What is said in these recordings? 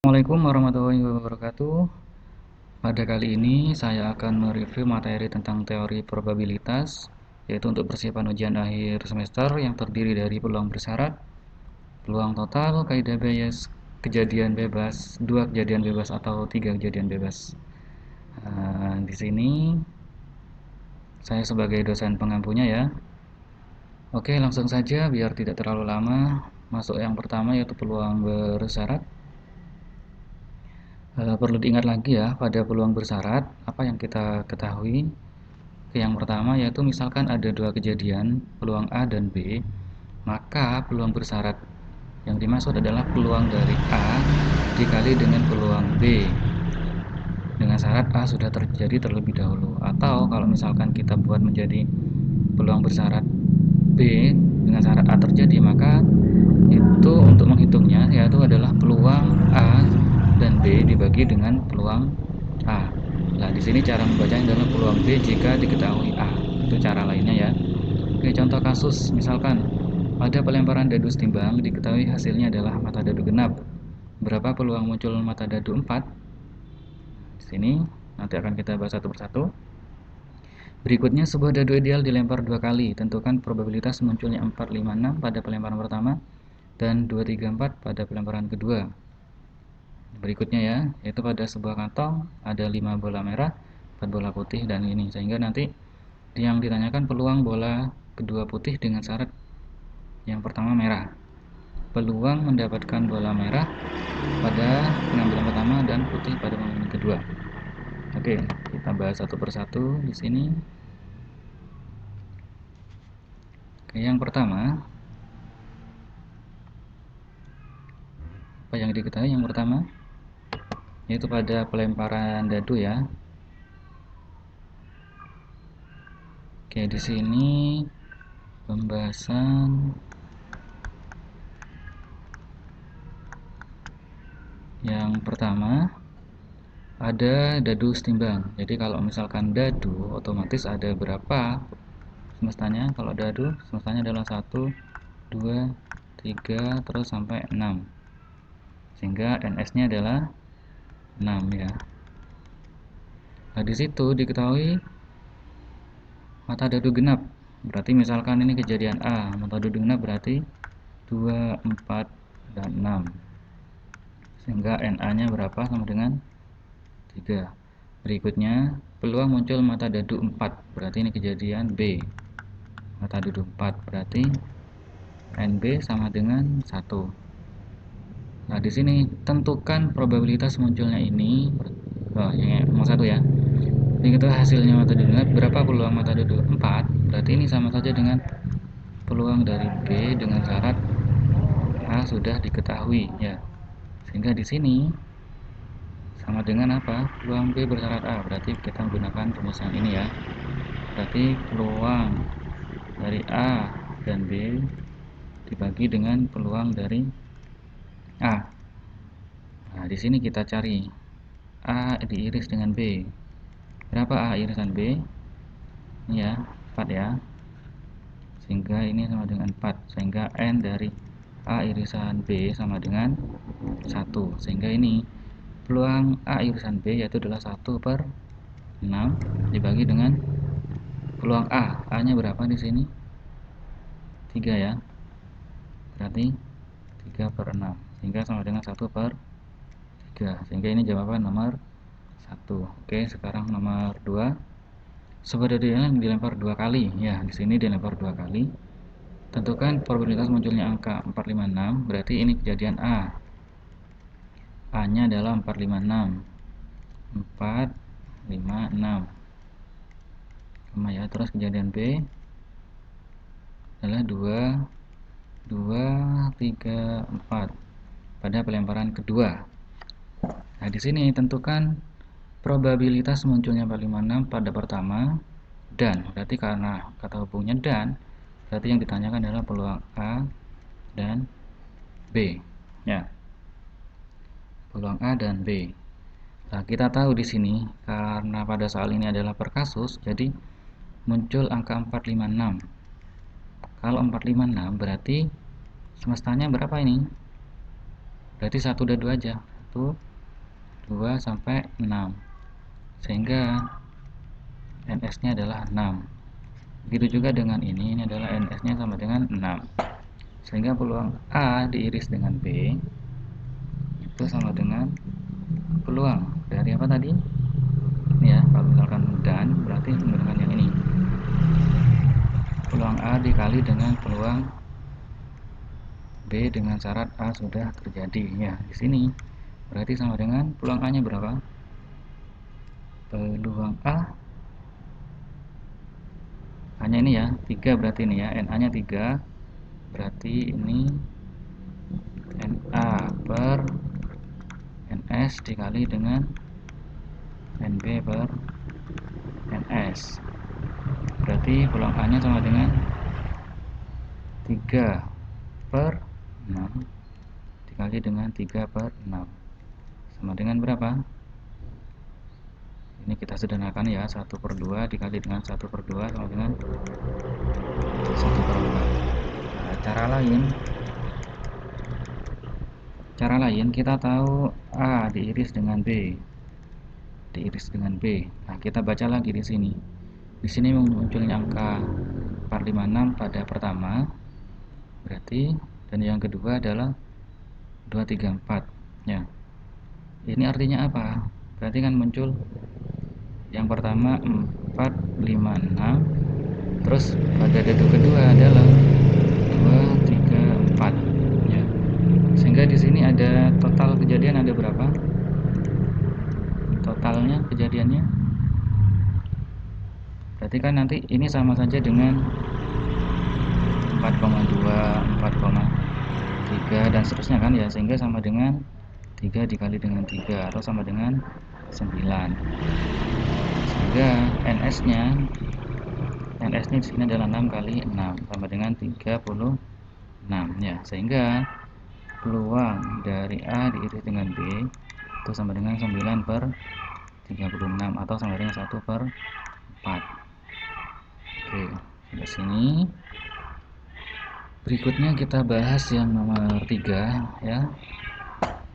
Assalamualaikum warahmatullahi wabarakatuh. Pada kali ini saya akan mereview materi tentang teori probabilitas, yaitu untuk persiapan ujian akhir semester yang terdiri dari peluang bersyarat, peluang total, kaidah Bayes, kejadian bebas, 2 kejadian bebas atau 3 kejadian bebas. Di sini saya sebagai dosen pengampunya ya. Oke, langsung saja biar tidak terlalu lama. Masuk yang pertama yaitu peluang bersyarat. Perlu diingat lagi ya, pada peluang bersyarat, apa yang kita ketahui? Yang pertama yaitu misalkan ada 2 kejadian, peluang A dan B, maka peluang bersyarat yang dimaksud adalah peluang dari A dikali dengan peluang B. Dengan syarat A sudah terjadi terlebih dahulu. Atau kalau misalkan kita buat menjadi peluang bersyarat B dengan syarat A terjadi, maka itu untuk menghitungnya yaitu adalah peluang A dan B dibagi dengan peluang A. Nah, di sini cara membacanya adalah peluang B jika diketahui A. Itu cara lainnya ya. Oke, contoh kasus misalkan pada pelemparan dadu setimbang diketahui hasilnya adalah mata dadu genap. Berapa peluang muncul mata dadu 4? Di sini nanti akan kita bahas satu persatu. Berikutnya, sebuah dadu ideal dilempar 2 kali. Tentukan probabilitas munculnya 4, 5, 6 pada pelemparan pertama dan 2, 3, 4 pada pelemparan kedua. Berikutnya ya, yaitu pada sebuah kantong ada 5 bola merah, 4 bola putih dan ini. Sehingga nanti yang ditanyakan peluang bola kedua putih dengan syarat yang pertama merah. Peluang mendapatkan bola merah pada pengambilan pertama dan putih pada pengambilan kedua. Oke, kita bahas satu persatu di sini. Oke, yang pertama, apa yang diketahui yang pertama? Yaitu pada pelemparan dadu ya. Oke, di sini pembahasan yang pertama ada dadu setimbang. Jadi kalau misalkan dadu otomatis ada berapa semestanya? Kalau dadu semestanya adalah 1, 2, 3 terus sampai 6. Sehingga NS-nya adalah 6 ya. Nah, di situ diketahui mata dadu genap. Berarti misalkan ini kejadian A, mata dadu genap berarti 2, 4 dan 6. Sehingga NA-nya berapa? Sama dengan 3. Berikutnya, peluang muncul mata dadu 4. Berarti ini kejadian B. Mata dadu 4 berarti NB sama dengan 1. Nah, di sini tentukan probabilitas munculnya ini. Yang nomor 1 ya. Jadi kita hasilnya mata dadu genap, berapa peluang mata dadu 4? Berarti ini sama saja dengan peluang dari B dengan syarat A sudah diketahui ya. Sehingga di sini sama dengan apa? Peluang B bersyarat A. Berarti kita menggunakan rumus yang ini ya. Berarti peluang dari A dan B dibagi dengan peluang dari A. Nah, di sini kita cari A diiris dengan B. Berapa A irisan B? Ini ya, 4 ya. Sehingga ini sama dengan 4. Sehingga N dari A irisan B sama dengan 1. Sehingga ini peluang A irisan B yaitu adalah 1/6 dibagi dengan peluang A. A-nya berapa di sini? 3 ya. Berarti 3/6. Sehingga sama dengan 1/3. Sehingga ini jawaban nomor 1. Oke, sekarang nomor 2. Sebuah dadu yang dilempar 2 kali. Ya, di sini dilempar 2 kali. Tentukan probabilitas munculnya angka 4, 5, 6. Berarti ini kejadian A. A-nya adalah 4, 5, 6. 4, 5, 6. Sama ya. Terus kejadian B adalah 2, 3, 4 pada pelemparan kedua. Nah, di sini tentukan probabilitas munculnya 4, 5, 6 pada pertama dan. Berarti karena kata hubungnya dan, berarti yang ditanyakan adalah peluang A dan B. Ya. Peluang A dan B. Nah, kita tahu di sini karena pada soal ini adalah per kasus, jadi muncul angka 4, 5, 6. Kalau 4, 5, 6 berarti semestanya berapa ini? Berarti 1 dadu aja. 1, 2 sampai 6, sehingga ns-nya adalah 6. Begitu juga dengan ini adalah ns-nya sama dengan 6, sehingga peluang A diiris dengan B itu sama dengan peluang dari apa tadi? Ini ya, kalau misalkan dan berarti menggunakan yang ini. Peluang A dikali dengan peluang B dengan syarat A sudah terjadi. Ya, di sini berarti sama dengan peluang A-nya berapa? Peluang A hanya ini ya, 3 berarti ini ya, NA-nya 3. Berarti ini NA per NS dikali dengan NB per NS. Berarti peluang A-nya sama dengan 3 per 6 dikali dengan 3 per 6 sama dengan berapa? Ini kita sederhanakan ya, 1 per 2 dikali dengan 1 per 2 sama dengan 1 per 4. Nah, cara lain kita tahu A diiris dengan B diiris dengan B. Nah, kita baca lagi di sini. Di sini munculnya angka 456 pada pertama, berarti, dan yang kedua adalah 234. Ya. Ini artinya apa? Berarti kan muncul yang pertama 456, terus pada dadu kedua adalah 234. Ya. Sehingga di sini ada total kejadian ada berapa? Totalnya kejadiannya berarti kan nanti ini sama saja dengan 4,2, 4,3 dan seterusnya kan ya, sehingga sama dengan 3 dikali dengan 3 atau sama dengan 9. Sehingga NS-nya di sini adalah 6 kali 6 sama dengan 36 ya. Sehingga peluang dari A diiris dengan B itu sama dengan 9 per 36 atau sama dengan 1 per 4. Oke, sampai sini. Berikutnya kita bahas yang nomor 3 ya.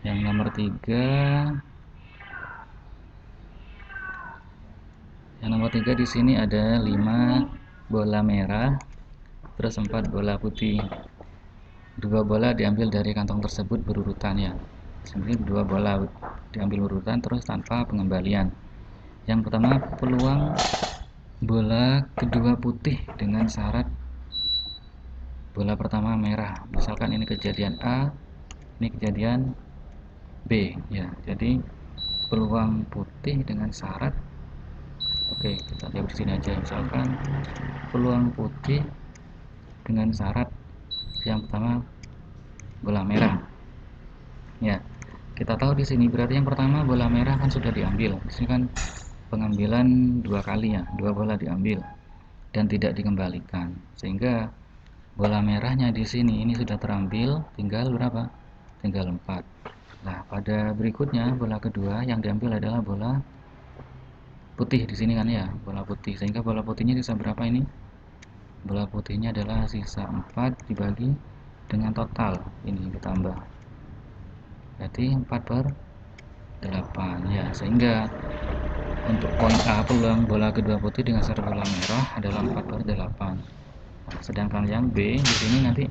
Yang nomor 3, di sini ada 5 bola merah, terus 4 bola putih. 2 bola diambil dari kantong tersebut berurutan ya. Jadi 2 bola diambil berurutan terus tanpa pengembalian. Yang pertama, peluang bola kedua putih dengan syarat bola pertama merah. Misalkan ini kejadian A, ini kejadian B ya. Jadi peluang putih dengan syarat, oke, kita jawab di sini aja. Misalkan peluang putih dengan syarat yang pertama bola merah. Ya, kita tahu di sini berarti yang pertama bola merah kan sudah diambil. Di sini kan pengambilan 2 kali ya, 2 bola diambil dan tidak dikembalikan. Sehingga bola merahnya di sini ini sudah terambil, tinggal berapa? Tinggal 4. Nah, pada berikutnya bola kedua yang diambil adalah bola putih di sini kan ya, bola putih. Sehingga bola putihnya sisa berapa ini? Bola putihnya adalah sisa 4 dibagi dengan total ini ditambah. Berarti 4 per 8 ya. Sehingga untuk poin A, peluang bola kedua putih dengan syarat bola merah adalah 4 per 8. Nah, sedangkan yang B di sini nanti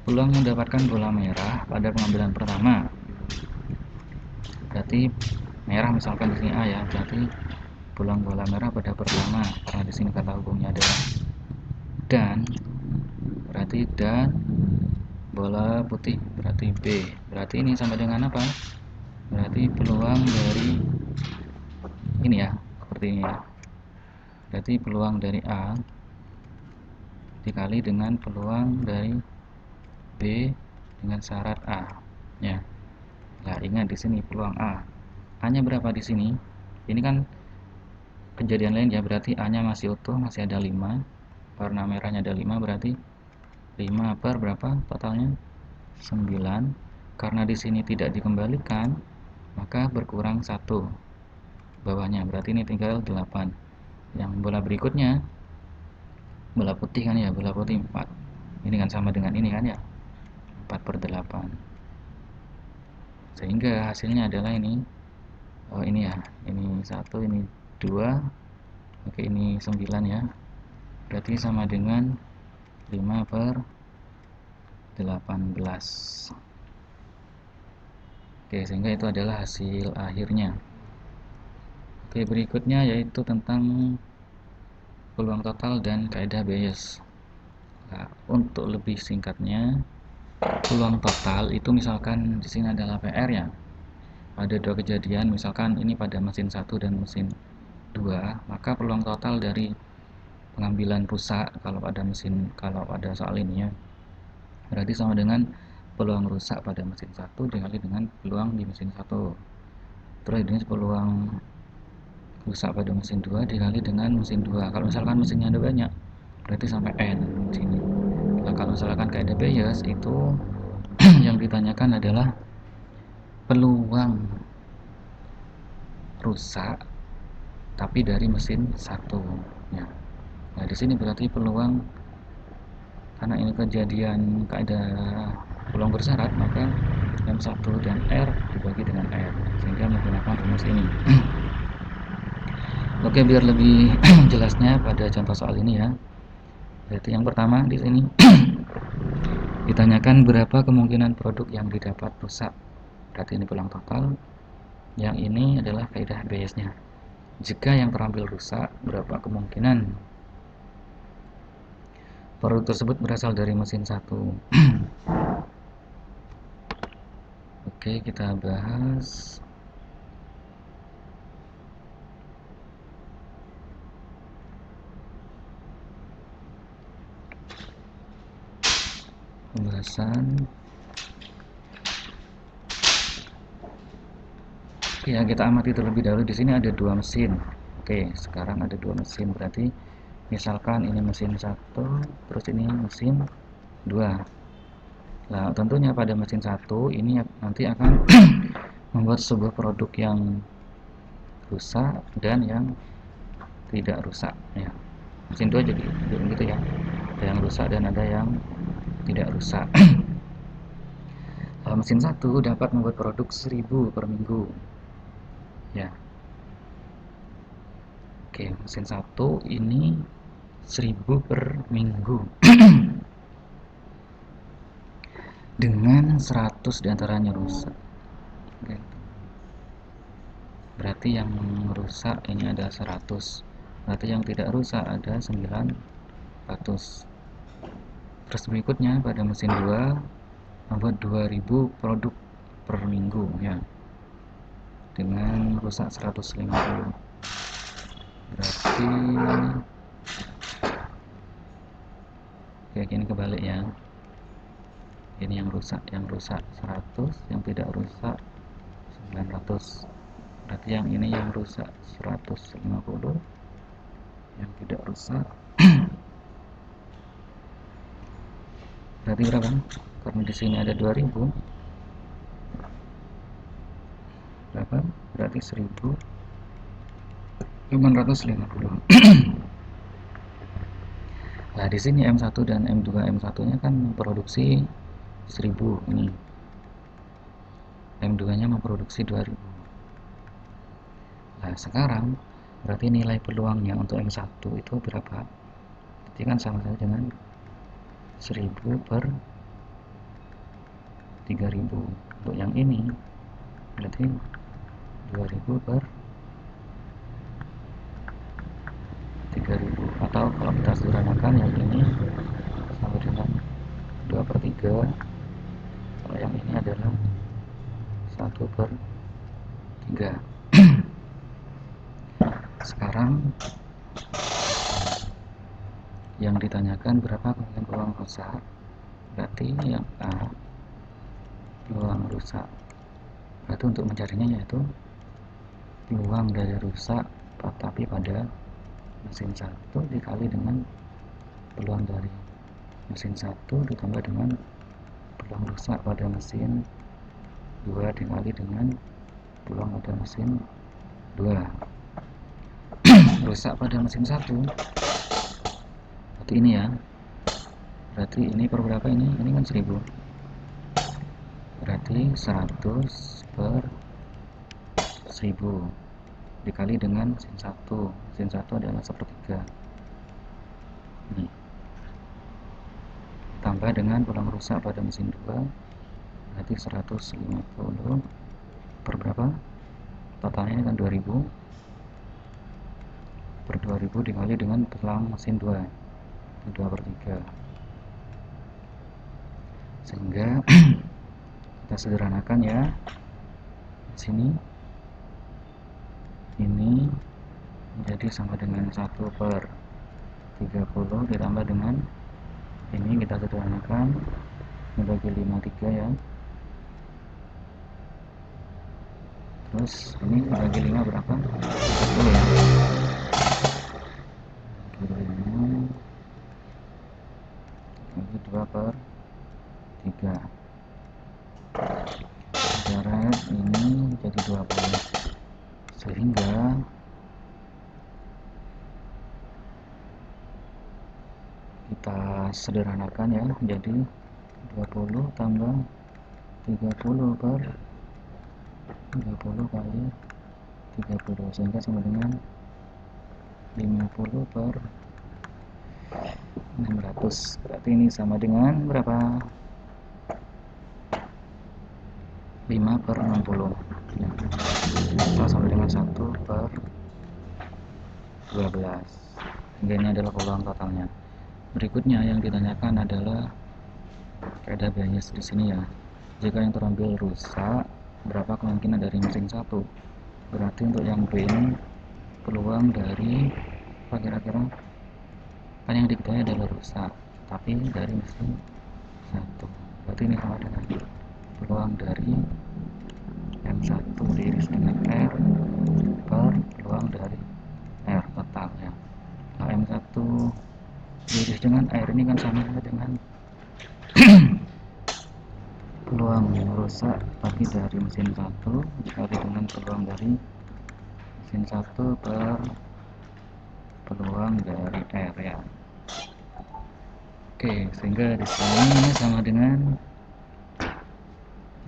peluang mendapatkan bola merah pada pengambilan pertama. Berarti merah misalkan di sini A ya, berarti peluang bola merah pada pertama, karena di sini kata hubungnya adalah dan, berarti dan bola putih berarti B. Berarti ini sama dengan apa? Berarti peluang dari ini ya, seperti ini ya. Berarti peluang dari A dikali dengan peluang dari B dengan syarat A ya. Nah, ingat di sini peluang A. A-nya berapa di sini? Ini kan kejadian lain ya, berarti A-nya masih utuh, masih ada 5. Warna merahnya ada 5, berarti 5 per berapa totalnya? 9. Karena di sini tidak dikembalikan, maka berkurang 1 bawahnya, berarti ini tinggal 8. Yang bola berikutnya bola putih kan ya, bola putih 4. Ini kan sama dengan ini kan ya, 4 per 8. sehingga hasilnya adalah ini. Oh ini ya, ini 1, ini 2, oke ini 9 ya, berarti sama dengan 5/18. Oke, sehingga itu adalah hasil akhirnya. Oke, berikutnya yaitu tentang peluang total dan kaidah Bayes. Nah, untuk lebih singkatnya, peluang total itu misalkan di sini adalah PR ya. Ada dua kejadian, misalkan ini pada mesin 1 dan mesin 2, maka peluang total dari pengambilan rusak kalau pada soal ini ya, berarti sama dengan peluang rusak pada mesin 1 dikali dengan peluang di mesin 1. Terus ini peluang rusak pada mesin 2 dikali dengan mesin 2. Kalau misalkan mesinnya ada banyak, berarti sampai N di sini. Nah, kalau misalkan kaidah Bayes itu yang ditanyakan adalah peluang rusak tapi dari mesin 1 ya. Nah, di sini berarti peluang, karena ini kejadian kaidah peluang bersyarat, maka M1 dan R dibagi dengan R sehingga menggunakan rumus ini. Oke, biar lebih jelasnya pada contoh soal ini ya. Berarti yang pertama di sini ditanyakan berapa kemungkinan produk yang didapat rusak. Berarti ini peluang total. Yang ini adalah kaidah Bayesnya. Jika yang terambil rusak, berapa kemungkinan produk tersebut berasal dari mesin 1. Oke, kita bahas. Pembahasan. Ya, kita amati terlebih dahulu. Di sini ada dua mesin. Oke, sekarang ada dua mesin. Berarti misalkan ini mesin 1, terus ini mesin 2. Nah, tentunya pada mesin 1 ini nanti akan membuat sebuah produk yang rusak dan yang tidak rusak ya. Mesin 2 jadi begitu ya. Ada yang rusak dan ada yang tidak rusak. Mesin 1 dapat membuat produk 1000 per minggu. Ya. Oke, mesin 1 ini 1000 per minggu. Dengan 100 diantaranya rusak. Oke. Berarti yang rusak ini ada 100. Berarti yang tidak rusak ada 900. Terus berikutnya pada mesin 2 membuat 2000 produk per minggu ya. Dengan rusak 150. Berarti kayak gini kebalik ya. Ini yang rusak 100, yang tidak rusak 900. Berarti yang ini yang rusak 150, yang tidak rusak berarti berapa? Karena di sini ada 2000, berapa? Berarti 1550. Nah, di sini M1 dan M2, M1-nya kan memproduksi 1000 ini. M2-nya memproduksi 2000. Nah, sekarang berarti nilai peluangnya untuk M1 itu berapa? Berarti kan sama saja dengan 1000 per 3000. Untuk yang ini berarti 2000 per 3000, atau kalau kita sederhanakan yang ini sama dengan 2 per 3. Kalau yang ini adalah 1 per 3. Sekarang yang ditanyakan berapa kemungkinan peluang rusak. Berarti yang A peluang rusak. Berarti untuk mencarinya yaitu peluang dari rusak tapi pada mesin 1 dikali dengan peluang dari mesin 1 ditambah dengan peluang rusak pada mesin 2 dikali dengan peluang pada mesin 2. Rusak pada mesin 1 berarti ini ya. Berarti ini per berapa ini? Ini kan 1000. Berarti 100 per 1000 dikali dengan sin 1. Sin 1 adalah 1/3. Ini tambah dengan tulang rusak pada mesin 2, berarti 150 per berapa? Totalnya ini kan 2000 per 2000 dikali dengan tulang mesin 2, 2/3. Sehingga kita sederhanakan ya. Di sini ini menjadi sama dengan 1 per 30 ditambah dengan ini, kita sederhanakan, ini bagi 53 ya. Terus ini bagi 5 berapa? 40 ya. Bagi 5 bagi 2 per 3. Jarak ini jadi 20. Sehingga kita sederhanakan ya, jadi 20 tambah 30 per 30 kali 30, sehingga sama dengan 50 per 600. Berarti ini sama dengan berapa? 5 per 60 ya. Atau sama dengan 1 per 12. Hingga ini adalah peluang totalnya. Berikutnya yang ditanyakan adalah kaidah Bayes di sini ya. Jika yang terambil rusak, berapa kemungkinan dari mesin 1? Berarti untuk yang B ini peluang dari apa kira-kira? Kan yang diketahui adalah rusak, tapi dari mesin 1. Berarti ini sama dengan peluang dari M1 diiris dengan R per peluang dari R total ya. Nah, M1 diiris dengan R ini kan sama dengan peluang rusak bagi dari mesin 1 dikali dengan peluang dari mesin 1 per peluang dari R ya. Oke, sehingga di sini sama dengan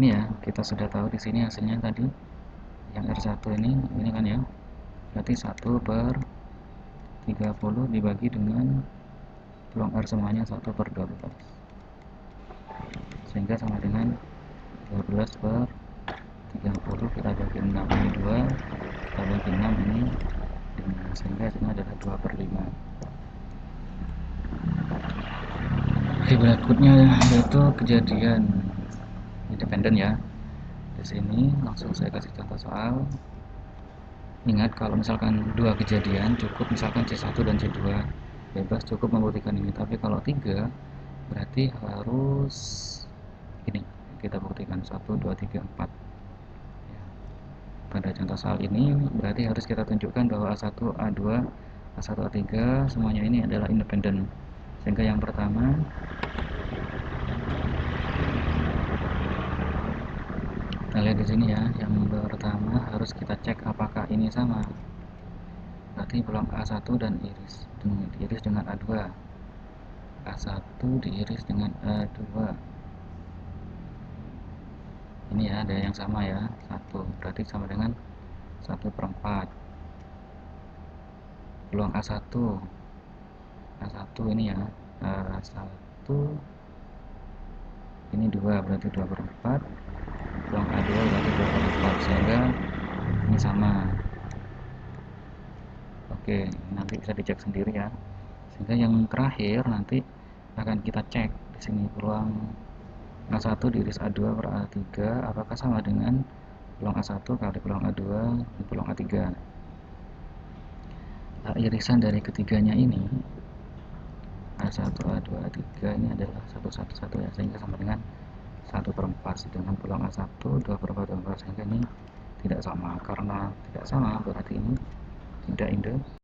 ini ya, kita sudah tahu di sini hasilnya tadi yang R1 ini kan ya, berarti 1 per 30 dibagi dengan peluang R semuanya 1 per 12, sehingga sama dengan 12 per 30, kita bagi 6 ini 2, kita bagi 6 ini 5, sehingga hasilnya adalah 2 per 5. Oke, berikutnya yaitu kejadian independen ya. Di sini langsung saya kasih contoh soal. Ingat, kalau misalkan 2 kejadian cukup, misalkan C1 dan C2 bebas, cukup membuktikan ini. Tapi kalau 3 berarti harus ini kita buktikan 1, 2, 3, 4 ya. Pada contoh soal ini berarti harus kita tunjukkan bahwa A1, A2, A1, A3 semuanya ini adalah independen. Sehingga yang pertama kita lihat di sini ya, yang pertama harus kita cek apakah ini sama. Berarti peluang A1 dan diiris dengan A2, A1 diiris dengan A2, ini ya, ada yang sama ya, 1, berarti sama dengan 1 per 4. Peluang A1 ini ya, A1 ini 2, berarti 2 per 4. Peluang A2 berarti 2 per 4, sehingga ini sama. Oke, nanti bisa dicek sendiri ya. Sehingga yang terakhir nanti akan kita cek di sini peluang A1 diiris A2 per A3 apakah sama dengan peluang A1 kali peluang A2 dan peluang A3. Nah, irisan dari ketiganya ini A1, A2, A3 ini adalah 1, 1, 1 ya, sehingga sama dengan 1 per 4, sedangkan peluang A1 2 per 4, 2 per 4, sehingga ini tidak sama. Karena tidak sama berarti ini tidak independen.